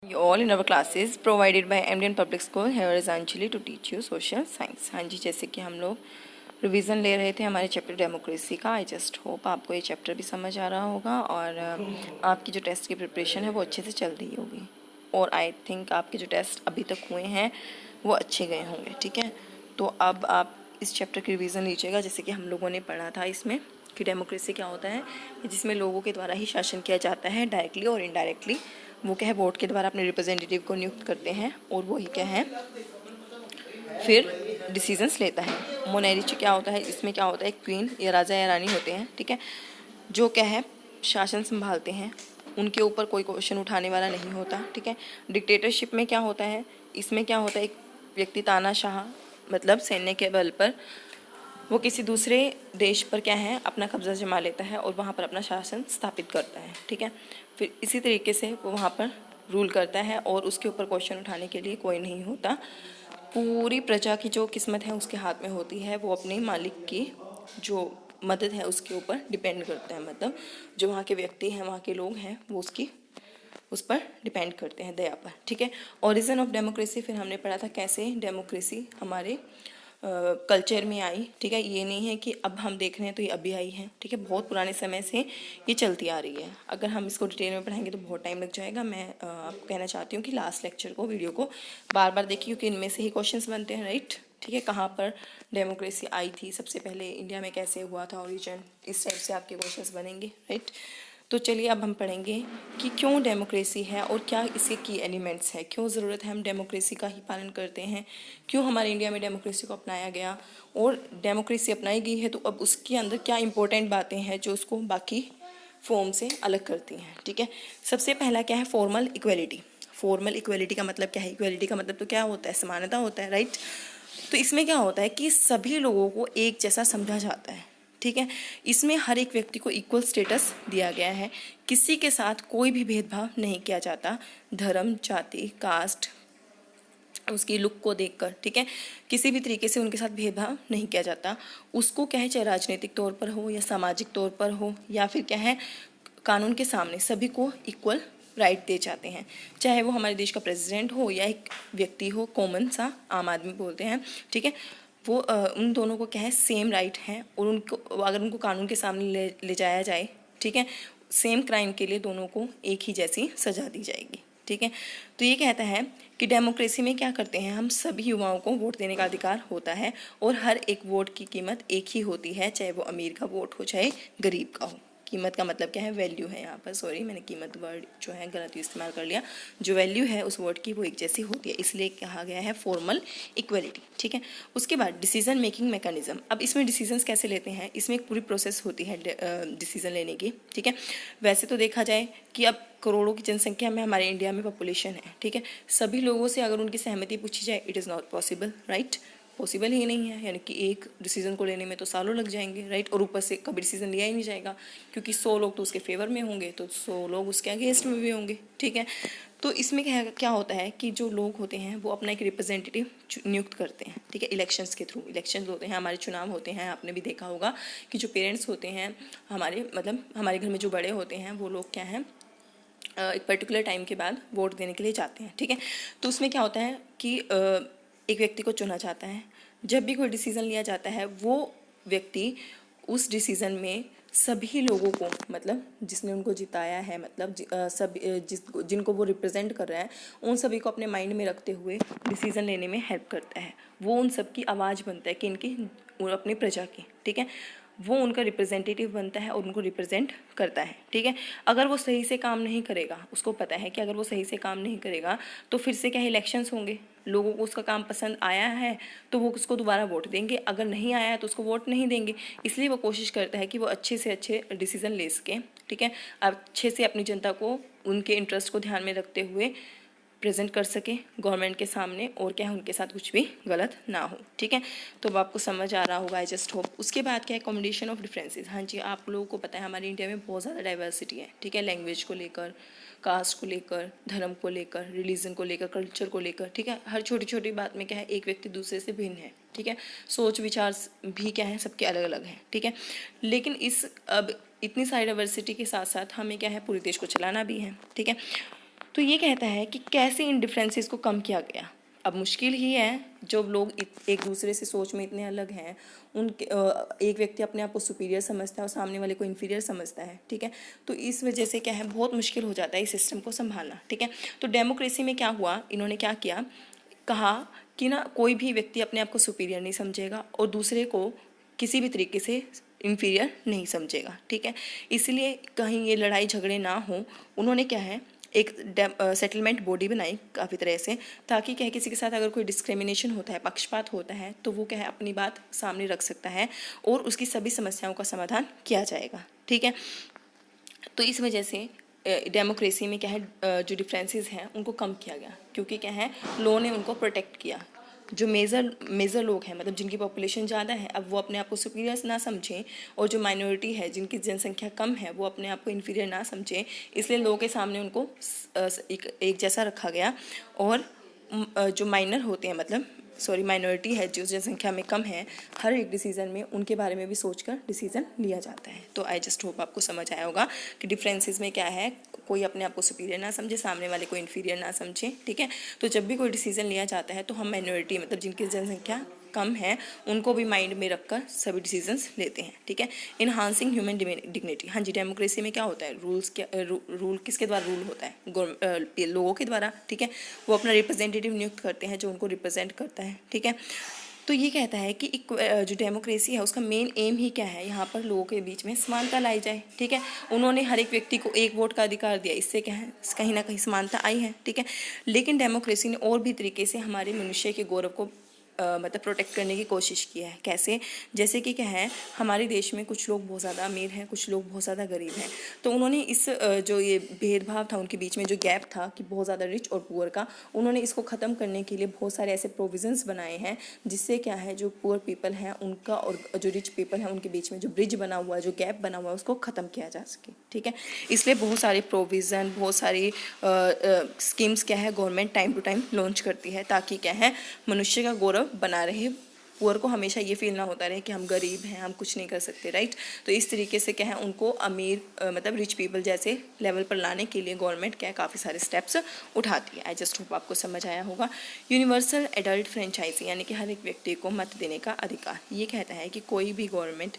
You all in our classes provided by MDN Public School. Here is Anjali to teach you social science. हाँ जी, जैसे कि हम लोग revision ले रहे थे हमारे चैप्टर डेमोक्रेसी का। आई जस्ट होप आपको ये चैप्टर भी समझ आ रहा होगा और आपकी जो टेस्ट की प्रिपरेशन है वो अच्छे से चल रही होगी। और आई थिंक आपके जो टेस्ट अभी तक हुए हैं वो अच्छे गए होंगे। ठीक है, तो अब आप इस चैप्टर की रिवीजन लीजिएगा। जैसे कि हम लोगों ने पढ़ा था इसमें कि डेमोक्रेसी क्या होता है, जिसमें लोगों के द्वारा ही शासन किया जाता है, डायरेक्टली और इनडायरेक्टली। वो क्या है, वोट के द्वारा अपने रिप्रेजेंटेटिव को नियुक्त करते हैं और वो ही क्या है फिर डिसीजंस लेता है। मोनेरिच क्या होता है, इसमें क्या होता है, क्वीन या राजा या रानी होते हैं, ठीक है, जो क्या है शासन संभालते हैं। उनके ऊपर कोई क्वेश्चन उठाने वाला नहीं होता। ठीक है, डिक्टेटरशिप में क्या होता है, इसमें क्या होता है, एक व्यक्ति तानाशाह मतलब सैन्य के बल पर वो किसी दूसरे देश पर क्या है अपना कब्जा जमा लेता है और वहाँ पर अपना शासन स्थापित करता है। ठीक है, फिर इसी तरीके से वो वहाँ पर रूल करता है और उसके ऊपर क्वेश्चन उठाने के लिए कोई नहीं होता। पूरी प्रजा की जो किस्मत है उसके हाथ में होती है, वो अपने मालिक की जो मदद है उसके ऊपर डिपेंड करता है। मतलब जो वहाँ के व्यक्ति हैं, वहाँ के लोग हैं, वो उस पर डिपेंड करते हैं, दया पर। ठीक है, ओरिजिन ऑफ डेमोक्रेसी फिर हमने पढ़ा था कैसे डेमोक्रेसी हमारे कल्चर में आई। ठीक है, ये नहीं है कि अब हम देख रहे हैं तो ये अभी आई है। ठीक है, बहुत पुराने समय से ये चलती आ रही है। अगर हम इसको डिटेल में पढ़ाएंगे तो बहुत टाइम लग जाएगा। मैं आपको कहना चाहती हूँ कि लास्ट लेक्चर को, वीडियो को बार बार देखिए, क्योंकि इनमें से ही क्वेश्चंस बनते हैं। राइट, ठीक है, कहाँ पर डेमोक्रेसी आई थी, सबसे पहले इंडिया में कैसे हुआ था ओरिजिन, इस टाइप से आपके क्वेश्चंस बनेंगे। राइट, तो चलिए अब हम पढ़ेंगे कि क्यों डेमोक्रेसी है और क्या इसके की एलिमेंट्स हैं, क्यों ज़रूरत है हम डेमोक्रेसी का ही पालन करते हैं, क्यों हमारे इंडिया में डेमोक्रेसी को अपनाया गया, और डेमोक्रेसी अपनाई गई है तो अब उसके अंदर क्या इंपॉर्टेंट बातें हैं जो उसको बाकी फॉर्म से अलग करती हैं। ठीक है, सबसे पहला क्या है, फॉर्मल इक्वलिटी। फॉर्मल इक्वलिटी का मतलब क्या है, इक्वलिटी का मतलब तो क्या होता है, समानता होता है। राइट, तो इसमें क्या होता है कि सभी लोगों को एक जैसा समझा जाता है। ठीक है, इसमें हर एक व्यक्ति को इक्वल स्टेटस दिया गया है, किसी के साथ कोई भी भेदभाव नहीं किया जाता, धर्म, जाति, कास्ट, उसकी लुक को देखकर। ठीक है, किसी भी तरीके से उनके साथ भेदभाव नहीं किया जाता। उसको क्या है, चाहे राजनीतिक तौर पर हो या सामाजिक तौर पर हो या फिर क्या है कानून के सामने सभी को इक्वल राइट दे जाते हैं, चाहे वो हमारे देश का प्रेसिडेंट हो या एक व्यक्ति हो, कॉमन सा आम आदमी बोलते हैं। ठीक है, वो उन दोनों को क्या है सेम राइट है, और उनको अगर उनको कानून के सामने ले जाया जाए, ठीक है, सेम क्राइम के लिए दोनों को एक ही जैसी सजा दी जाएगी। ठीक है, तो ये कहता है कि डेमोक्रेसी में क्या करते हैं, हम सभी युवाओं को वोट देने का अधिकार होता है और हर एक वोट की कीमत एक ही होती है, चाहे वो अमीर का वोट हो चाहे गरीब का हो। कीमत का मतलब क्या है, वैल्यू है। यहाँ पर सॉरी, मैंने कीमत वर्ड जो है गलत इस्तेमाल कर लिया। जो वैल्यू है उस वर्ड की वो एक जैसी होती है, इसलिए कहा गया है फॉर्मल इक्वलिटी। ठीक है, उसके बाद डिसीजन मेकिंग मैकेनिज्म। अब इसमें डिसीजंस कैसे लेते हैं, इसमें एक पूरी प्रोसेस होती है डिसीजन लेने की। ठीक है, वैसे तो देखा जाए कि अब करोड़ों की जनसंख्या में हमारे इंडिया में पॉपुलेशन है। ठीक है, सभी लोगों से अगर उनकी सहमति पूछी जाए, it is not possible. Right, possible ही नहीं है, यानी कि एक डिसीजन को लेने में तो सालों लग जाएंगे। राइट, और ऊपर से कभी डिसीजन लिया ही नहीं जाएगा, क्योंकि 100 लोग तो उसके फेवर में होंगे तो 100 लोग उसके अगेंस्ट में भी होंगे। ठीक है, तो इसमें क्या होता है कि जो लोग होते हैं वो अपना एक रिप्रेजेंटेटिव नियुक्त करते हैं। ठीक है, इलेक्शंस के थ्रू, इलेक्शंस होते हैं, हमारे चुनाव होते हैं। आपने भी देखा होगा कि जो पेरेंट्स होते हैं हमारे, मतलब हमारे घर में जो बड़े होते हैं, वो लोग क्या हैं एक पर्टिकुलर टाइम के बाद वोट देने के लिए जाते हैं। ठीक है, तो उसमें क्या होता है कि एक व्यक्ति को चुना जाता है। जब भी कोई डिसीज़न लिया जाता है, वो व्यक्ति उस डिसीज़न में सभी लोगों को, मतलब जिसने उनको जिताया है, मतलब जिनको वो रिप्रेजेंट कर रहा है, उन सभी को अपने माइंड में रखते हुए डिसीज़न लेने में हेल्प करता है। वो उन सब की आवाज़ बनता है कि इनकी अपनी प्रजा की। ठीक है, वो उनका रिप्रेजेंटेटिव बनता है और उनको रिप्रेजेंट करता है। ठीक है, अगर वो सही से काम नहीं करेगा, उसको पता है कि अगर वो सही से काम नहीं करेगा तो फिर से क्या इलेक्शंस होंगे, लोगों को उसका काम पसंद आया है तो वो उसको दोबारा वोट देंगे, अगर नहीं आया है तो उसको वोट नहीं देंगे। इसलिए वो कोशिश करता है कि वो अच्छे से अच्छे डिसीजन ले सके। ठीक है, अच्छे से अपनी जनता को उनके इंटरेस्ट को ध्यान में रखते हुए प्रेजेंट कर सके गवर्नमेंट के सामने, और क्या है उनके साथ कुछ भी गलत ना हो। ठीक है, तो अब आपको समझ आ रहा होगा, आई जस्ट होप। उसके बाद क्या है, कॉम्बिनेशन ऑफ डिफरेंसेस। हाँ जी, आप लोगों को पता है हमारे इंडिया में बहुत ज़्यादा डाइवर्सिटी है। ठीक है, लैंग्वेज को लेकर, कास्ट को लेकर, धर्म को लेकर, रिलीजन को लेकर, कल्चर को लेकर। ठीक है, हर छोटी छोटी बात में क्या है एक व्यक्ति दूसरे से भिन्न है। ठीक है, सोच विचार भी क्या है सबके अलग अलग हैं। ठीक है, लेकिन अब इतनी सारी डाइवर्सिटी के साथ साथ हमें क्या है पूरे देश को चलाना भी है। ठीक है, तो ये कहता है कि कैसे इन डिफरेंसेस को कम किया गया। अब मुश्किल ही है, जो लोग एक दूसरे से सोच में इतने अलग हैं, उनके एक व्यक्ति अपने आप को सुपीरियर समझता है और सामने वाले को इन्फीरियर समझता है, ठीक है। तो इस वजह से क्या है, बहुत मुश्किल हो जाता है इस सिस्टम को संभालना, ठीक है। तो डेमोक्रेसी में क्या हुआ, इन्होंने क्या किया, कहा कि ना कोई भी व्यक्ति अपने आप को सुपीरियर नहीं समझेगा और दूसरे को किसी भी तरीके से इन्फीरियर नहीं समझेगा, ठीक है। इसलिए कहीं ये लड़ाई झगड़े ना हो, उन्होंने क्या है एक सेटलमेंट बॉडी बनाई काफ़ी तरह से, ताकि क्या है किसी के साथ अगर कोई डिस्क्रिमिनेशन होता है, पक्षपात होता है, तो वो क्या है अपनी बात सामने रख सकता है और उसकी सभी समस्याओं का समाधान किया जाएगा, ठीक है। तो इस वजह से डेमोक्रेसी में क्या है जो डिफरेंसेस हैं उनको कम किया गया, क्योंकि क्या है लॉ ने उनको प्रोटेक्ट किया। जो मेजर लोग हैं, मतलब जिनकी पॉपुलेशन ज़्यादा है, अब वो अपने आप को सुपीरियर ना समझें, और जो माइनॉरिटी है जिनकी जनसंख्या कम है वो अपने आप को इन्फीरियर ना समझें, इसलिए लॉ के सामने उनको एक जैसा रखा गया। और जो माइनर होते हैं, मतलब माइनॉरिटी है जो जनसंख्या में कम है, हर एक डिसीज़न में उनके बारे में भी सोचकर डिसीज़न लिया जाता है। तो आई जस्ट होप आपको समझ आया होगा कि डिफरेंसेस में क्या है, कोई अपने आप को सुपीरियर ना समझे, सामने वाले को इन्फीरियर ना समझे, ठीक है। तो जब भी कोई डिसीज़न लिया जाता है तो हम माइनॉरिटी, मतलब जिनकी जनसंख्या कम है, उनको भी माइंड में रखकर सभी डिसीजंस लेते हैं, ठीक है। इन्हांसिंग ह्यूमन डिग्निटी, हाँ जी, डेमोक्रेसी में क्या होता है, रूल किसके द्वारा रूल होता है, लोगों के द्वारा, ठीक है। वो अपना रिप्रेजेंटेटिव नियुक्त करते हैं जो उनको रिप्रेजेंट करता है, ठीक है। तो ये कहता है कि जो डेमोक्रेसी है उसका मेन एम ही क्या है, यहाँ पर लोगों के बीच में समानता लाई जाए, ठीक है। उन्होंने हर एक व्यक्ति को एक वोट का अधिकार दिया, इससे क्या है कहीं ना कहीं समानता आई है, ठीक है। लेकिन डेमोक्रेसी ने और भी तरीके से हमारे मनुष्य के गौरव को मतलब प्रोटेक्ट करने की कोशिश की है। कैसे, जैसे कि क्या है, हमारे देश में कुछ लोग बहुत ज़्यादा अमीर हैं, कुछ लोग बहुत ज़्यादा गरीब हैं। तो उन्होंने इस जो ये भेदभाव था उनके बीच में, जो गैप था कि बहुत ज़्यादा रिच और पुअर का, उन्होंने इसको ख़त्म करने के लिए बहुत सारे ऐसे प्रोविजंस बनाए हैं जिससे क्या है जो पुअर पीपल हैं उनका और जो रिच पीपल हैं उनके बीच में जो ब्रिज बना हुआ है, जो गैप बना हुआ है, उसको ख़त्म किया जा सके, ठीक है। इसलिए बहुत सारे प्रोविज़न, बहुत सारी स्कीम्स क्या है government time to time launch करती है, ताकि क्या है मनुष्य का गौरव बना रहे, पुअर को हमेशा ये फील ना होता रहे कि हम गरीब हैं, हम कुछ नहीं कर सकते, राइट। तो इस तरीके से क्या है उनको अमीर मतलब रिच पीपल जैसे लेवल पर लाने के लिए गवर्नमेंट क्या है काफ़ी सारे स्टेप्स उठाती है। आई जस्ट होप आपको समझ आया होगा। यूनिवर्सल एडल्ट फ्रेंचाइजी, यानी कि हर एक व्यक्ति को मत देने का अधिकार। ये कहता है कि कोई भी गवर्नमेंट,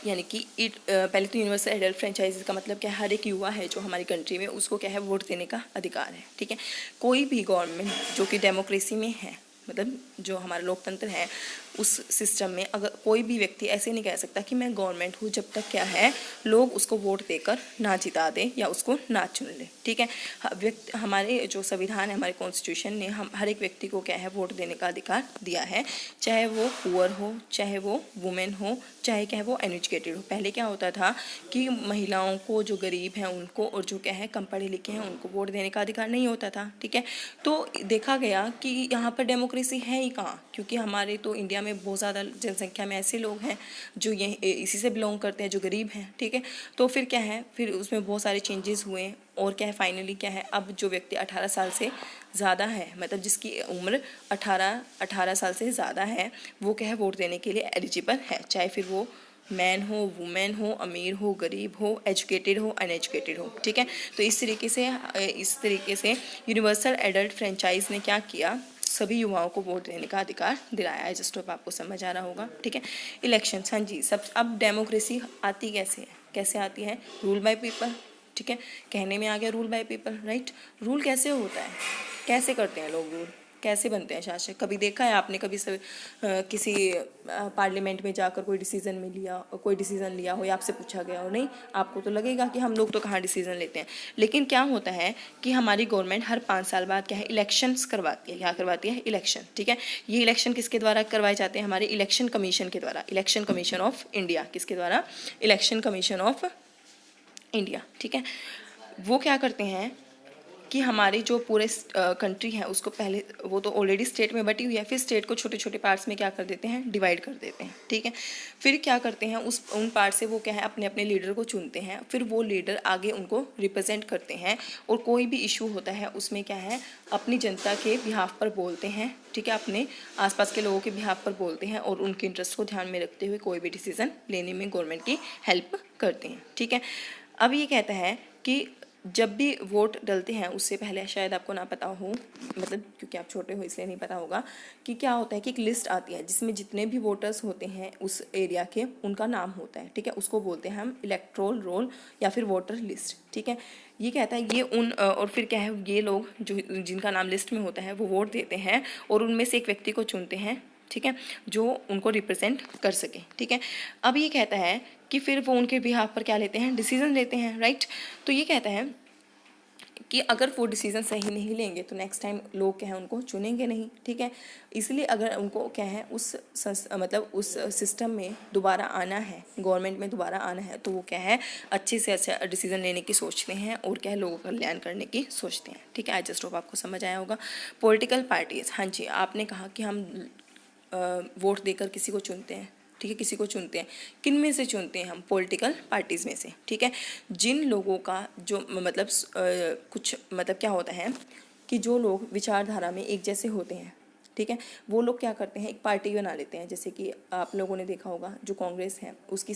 यानी कि पहले तो यूनिवर्सल एडल्ट फ्रेंचाइज का मतलब क्या है, हर एक युवा है जो हमारी कंट्री में, उसको क्या है वोट देने का अधिकार है, ठीक है। कोई भी गवर्नमेंट जो कि डेमोक्रेसी में है, मतलब जो हमारा लोकतंत्र है उस सिस्टम में, अगर कोई भी व्यक्ति ऐसे नहीं कह सकता कि मैं गवर्नमेंट हूँ जब तक क्या है लोग उसको वोट देकर ना जिता दें या उसको ना चुन लें, ठीक है। हमारे जो संविधान है, हमारे कॉन्स्टिट्यूशन ने हम हर एक व्यक्ति को क्या है वोट देने का अधिकार दिया है, चाहे वो पुअर हो, चाहे वो वुमेन हो, चाहे क्या है वो अनएजुकेटेड हो। पहले क्या होता था कि महिलाओं को, जो गरीब हैं उनको, और जो क्या है कम पढ़े लिखे हैं उनको वोट देने का अधिकार नहीं होता था, ठीक है। तो देखा गया कि यहाँ पर डेमोक्रेसी है ही कहाँ, क्योंकि हमारे तो इंडिया में बहुत ज़्यादा जनसंख्या में ऐसे लोग हैं जो ये इसी से बिलोंग करते हैं, जो गरीब हैं, ठीक है। तो फिर क्या है, फिर उसमें बहुत सारे चेंजेस हुए, और क्या है फाइनली क्या है, अब जो व्यक्ति 18 साल से ज़्यादा है, मतलब जिसकी उम्र 18 साल से ज़्यादा है, वो क्या है वोट देने के लिए एलिजिबल है, चाहे फिर वो मैन हो, वुमेन हो, अमीर हो, गरीब हो, एजुकेटेड हो, अनएजुकेटेड हो, ठीक है। तो इस तरीके से यूनिवर्सल एडल्ट फ्रेंचाइज ने क्या किया, सभी युवाओं को वोट देने का अधिकार दिलाया है। जस्ट होप आपको समझ आ रहा होगा, ठीक है। इलेक्शंस, हाँ जी, सब अब डेमोक्रेसी आती कैसे आती है, रूल बाय पीपल, ठीक है। कहने में आ गया rule by people, right. Rule कैसे होता है, कैसे करते हैं लोग रूल, कैसे बनते हैं शासक, कभी देखा है आपने, कभी किसी पार्लियामेंट में जाकर कोई डिसीज़न लिया हो या आपसे पूछा गया हो, नहीं, आपको तो लगेगा कि हम लोग तो कहाँ डिसीज़न लेते हैं। लेकिन क्या होता है कि हमारी गवर्नमेंट हर 5 साल बाद क्या है इलेक्शंस करवाती है, क्या करवाती है, इलेक्शन, ठीक है। ये इलेक्शन किसके द्वारा करवाए जाते हैं, हमारे इलेक्शन कमीशन के द्वारा, इलेक्शन कमीशन ऑफ इंडिया, किसके द्वारा, इलेक्शन कमीशन ऑफ इंडिया, ठीक है। वो क्या करते हैं कि हमारी जो पूरे कंट्री है उसको पहले, वो तो ऑलरेडी स्टेट में बटी हुई है, फिर स्टेट को छोटे छोटे पार्ट्स में क्या कर देते हैं, डिवाइड कर देते हैं, ठीक है। फिर क्या करते हैं, उन पार्ट से वो क्या है अपने अपने लीडर को चुनते हैं, फिर वो लीडर आगे उनको रिप्रेजेंट करते हैं, और कोई भी इशू होता है उसमें क्या है अपनी जनता के बिहाफ पर बोलते हैं, ठीक है, अपने आसपास के लोगों के बिहाफ पर बोलते हैं, और उनके इंटरेस्ट को ध्यान में रखते हुए कोई भी डिसीजन लेने में गवर्नमेंट की हेल्प करते हैं, ठीक है। अब ये कहता है कि जब भी वोट डलते हैं उससे पहले शायद आपको ना पता हो, मतलब क्योंकि आप छोटे हो इसलिए नहीं पता होगा कि क्या होता है कि एक लिस्ट आती है जिसमें जितने भी वोटर्स होते हैं उस एरिया के उनका नाम होता है, ठीक है। उसको बोलते हैं हम इलेक्टोरल रोल या फिर वोटर लिस्ट, ठीक है। ये कहता है ये और फिर क्या है, ये लोग जो जिनका नाम लिस्ट में होता है वो वोट देते हैं और उनमें से एक व्यक्ति को चुनते हैं, ठीक है, जो उनको रिप्रेजेंट कर सके, ठीक है। अब ये कहता है कि फिर वो उनके बिहाफ पर क्या लेते हैं, डिसीजन लेते हैं, राइट। तो ये कहता है कि अगर वो डिसीजन सही नहीं लेंगे तो नेक्स्ट टाइम लोग क्या है उनको चुनेंगे नहीं, ठीक है। इसलिए अगर उनको क्या है मतलब उस सिस्टम में दोबारा आना है, गवर्नमेंट में दोबारा आना है, तो वो क्या है अच्छे से अच्छा डिसीजन लेने की सोचते हैं और क्या है लोगों का कल्याण करने की सोचते हैं, ठीक है। आई जस्ट होप आपको समझ आया होगा। पॉलिटिकल पार्टीज, हाँ जी, आपने कहा कि हम वोट देकर किसी को चुनते हैं, ठीक है, किसी को चुनते हैं। किन में से चुनते हैं हम, पॉलिटिकल पार्टीज़ में से, ठीक है। जिन लोगों का जो मतलब कुछ मतलब क्या होता है कि जो लोग विचारधारा में एक जैसे होते हैं, ठीक है, वो लोग क्या करते हैं एक पार्टी बना लेते हैं। जैसे कि आप लोगों ने देखा होगा जो कांग्रेस है उसकी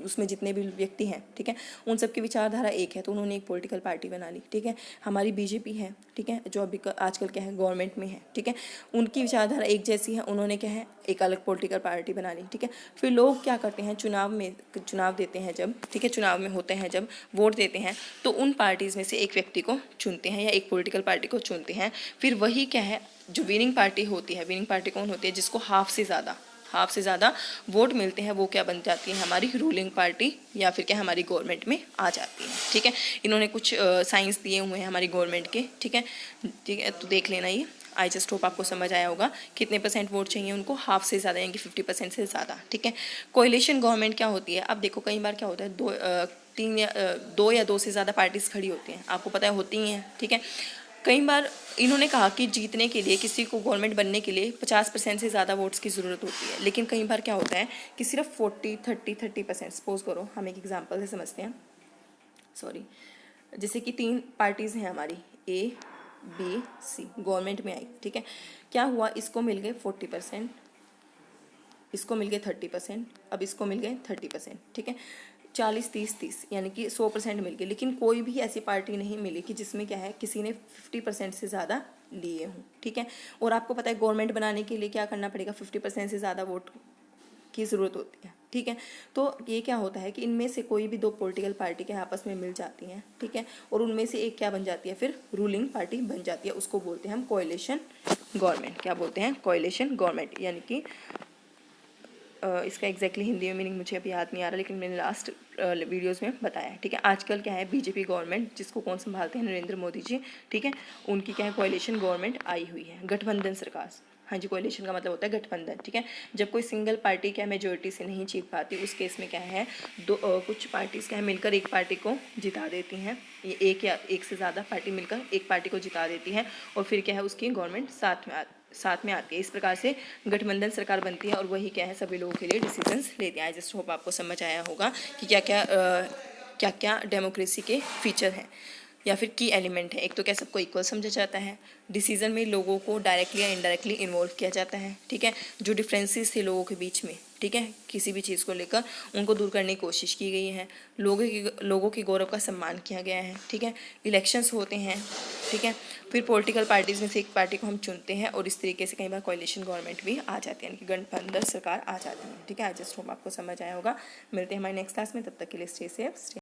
उसमें जितने भी व्यक्ति हैं, ठीक है, उन सब की विचारधारा एक है, तो उन्होंने एक पॉलिटिकल पार्टी बना ली, ठीक है। हमारी बीजेपी है, ठीक है, जो अभी आजकल क्या है गवर्नमेंट में है, ठीक है, उनकी विचारधारा एक जैसी है, उन्होंने क्या है एक अलग पॉलिटिकल पार्टी बना ली, ठीक है। फिर लोग क्या करते हैं चुनाव देते हैं जब, ठीक है, चुनाव में होते हैं जब वोट देते हैं तो उन पार्टीज़ में से एक व्यक्ति को चुनते हैं या एक पॉलिटिकल पार्टी को चुनते हैं। फिर वही क्या है जो विनिंग पार्टी होती है, विनिंग पार्टी कौन होती है, जिसको हाफ से ज़्यादा वोट मिलते हैं, वो क्या बन जाती है हमारी रूलिंग पार्टी या फिर क्या हमारी गवर्नमेंट में आ जाती है, ठीक है। इन्होंने कुछ साइंस दिए हुए हैं हमारी गवर्नमेंट के, ठीक है, तो देख लेना ये। आई जस्ट होप आपको समझ आया होगा कितने % वोट चाहिए उनको, हाफ से ज़्यादा यानी कि 50% से ज़्यादा, ठीक है। कोएलिशन गवर्नमेंट क्या होती है, अब देखो कई बार क्या होता है दो या दो से ज़्यादा पार्टीज़ खड़ी होती हैं, आपको पता है होती ही हैं, ठीक है। कई बार इन्होंने कहा कि जीतने के लिए किसी को गवर्नमेंट बनने के लिए 50% से ज़्यादा वोट्स की ज़रूरत होती है, लेकिन कई बार क्या होता है कि सिर्फ 30% सपोज करो, हम एक एग्जांपल से समझते हैं, सॉरी, जैसे कि 3 पार्टीज़ हैं हमारी A B C, गवर्नमेंट में आई, ठीक है। क्या हुआ, इसको मिल गए 40%, इसको मिल गए 30%, अब इसको मिल गए 30%, ठीक है। 40-30-30 यानी कि 100% मिल गए, लेकिन कोई भी ऐसी पार्टी नहीं मिली कि जिसमें क्या है किसी ने 50% से ज़्यादा लिए हों, ठीक है। और आपको पता है गवर्नमेंट बनाने के लिए क्या करना पड़ेगा, 50% से ज़्यादा वोट की ज़रूरत होती है, ठीक है। तो ये क्या होता है कि इनमें से कोई भी 2 पॉलिटिकल पार्टी के आपस में मिल जाती हैं, ठीक है, और उनमें से एक क्या बन जाती है फिर रूलिंग पार्टी बन जाती है, उसको बोलते हैं हम कोएलिशन गवर्नमेंट। क्या बोलते हैं, कोएलिशन गवर्नमेंट, यानी कि इसका एग्जैक्टली हिंदी में मीनिंग मुझे अभी याद नहीं आ रहा, लेकिन मैंने लास्ट वीडियोस में बताया है, ठीक है। आजकल क्या है बीजेपी गवर्नमेंट, जिसको कौन संभालते हैं, नरेंद्र मोदी जी, ठीक है, उनकी क्या है कोएलिशन गवर्नमेंट आई हुई है, गठबंधन सरकार। हाँ जी, कोएलिशन का मतलब होता है गठबंधन, ठीक है। जब कोई सिंगल पार्टी क्या मेजोरिटी से नहीं जीत पाती, उस केस में क्या है कुछ पार्टीज़ क्या है मिलकर एक पार्टी को जिता देती हैं, ये एक से ज़्यादा पार्टी मिलकर एक पार्टी को जिता देती है और फिर क्या है उसकी गवर्नमेंट साथ में आती है। इस प्रकार से गठबंधन सरकार बनती है और वही क्या है सभी लोगों के लिए डिसीजंस लेते हैं। आई जस्ट होप आपको समझ आया होगा कि क्या क्या डेमोक्रेसी के फीचर हैं या फिर की एलिमेंट है। एक तो क्या सबको इक्वल समझा जाता है, डिसीजन में लोगों को डायरेक्टली या इनडायरेक्टली इन्वॉल्व किया जाता है, ठीक है। जो डिफरेंसेस थे लोगों के बीच में, ठीक है, किसी भी चीज़ को लेकर उनको दूर करने की कोशिश की गई है, लोगों के गौरव का सम्मान किया गया है, ठीक है। इलेक्शंस होते हैं, ठीक है, फिर पॉलिटिकल पार्टीज़ में से एक पार्टी को हम चुनते हैं और इस तरीके से कई बार कोएलिशन गवर्नमेंट भी आ जाती है, यानी कि गठबंधन सरकार आ जाती है, ठीक है। आई जस्ट होप आपको समझ आया होगा। मिलते हैं हमारे नेक्स्ट क्लास में, तब तक के लिए स्टे सेफ।